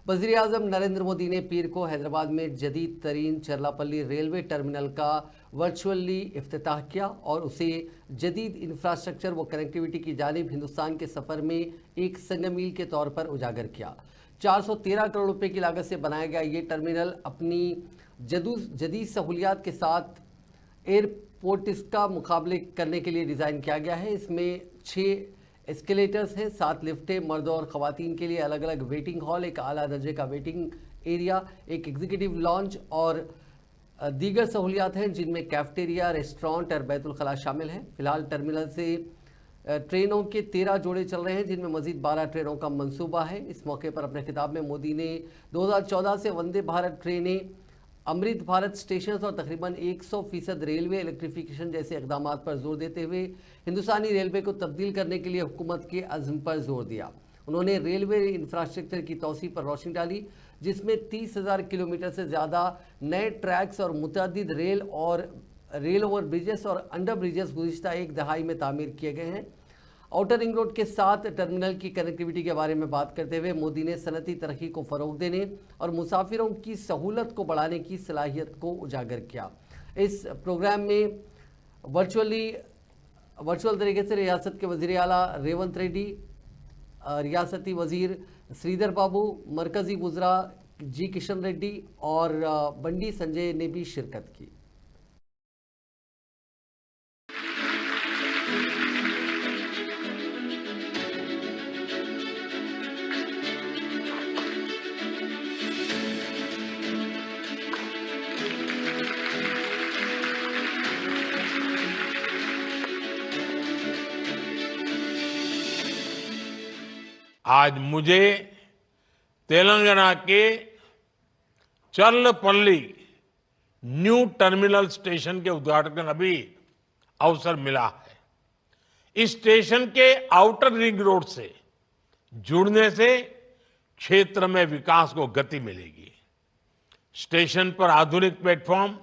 वज़ीर-ए-आज़म नरेंद्र मोदी ने पीर को हैदराबाद में जदीद तरीन चरलापल्ली रेलवे टर्मिनल का वर्चुअली इफ्तिताह किया और उसे जदीद इंफ्रास्ट्रक्चर व कनेक्टिविटी की जानिब हिंदुस्तान के सफ़र में एक संगमील के तौर पर उजागर किया। 413 करोड़ रुपए की लागत से बनाया गया ये टर्मिनल अपनी जदीद सहूलियात के साथ एयरपोर्ट का मुकाबले करने के लिए डिज़ाइन किया गया है। इसमें 6 एस्केलेटर्स हैं, 7 लिफ्टें, मर्दों और ख़वातीन के लिए अलग अलग वेटिंग हॉल, एक आला दर्जे का वेटिंग एरिया, एक एग्जीक्यूटिव लॉन्च और दीगर सहूलियात हैं जिनमें कैफेटेरिया, रेस्टोरेंट और बैतुल खला शामिल हैं। फिलहाल टर्मिनल से ट्रेनों के 13 जोड़े चल रहे हैं जिनमें मजीद 12 ट्रेनों का मंसूबा है। इस मौके पर अपने खिताब में मोदी ने 2014 से वंदे भारत ट्रेनें, अमृत भारत स्टेशन और तकरीबन 100% रेलवे इलेक्ट्रिफिकेशन जैसे इकदाम पर जोर देते हुए हिंदुस्तानी रेलवे को तब्दील करने के लिए हुकूमत के अज़्म पर जोर दिया। उन्होंने रेलवे इंफ्रास्ट्रक्चर की तौसीह पर रोशनी डाली जिसमें 30,000 किलोमीटर से ज़्यादा नए ट्रैक्स और मुतअद्दिद रेल ओवर ब्रिजेस और अंडर ब्रिजेस गुज़िश्ता एक दहाई में तामीर किए गए हैं। आउटर रिंग रोड के साथ टर्मिनल की कनेक्टिविटी के बारे में बात करते हुए मोदी ने सनती तरक्की को फ़रोग देने और मुसाफिरों की सहूलत को बढ़ाने की सलाहियत को उजागर किया। इस प्रोग्राम में वर्चुअल तरीके से रियासत के वज़ीर आला रेवंत रेड्डी, रियासती वज़ीर श्रीधर बाबू, मरकज़ी वज़रा जी किशन रेड्डी और बंडी संजय ने भी शिरकत की। आज मुझे तेलंगाना के चरलपल्ली न्यू टर्मिनल स्टेशन के उद्घाटन का भी अवसर मिला है। इस स्टेशन के आउटर रिंग रोड से जुड़ने से क्षेत्र में विकास को गति मिलेगी। स्टेशन पर आधुनिक प्लेटफॉर्म,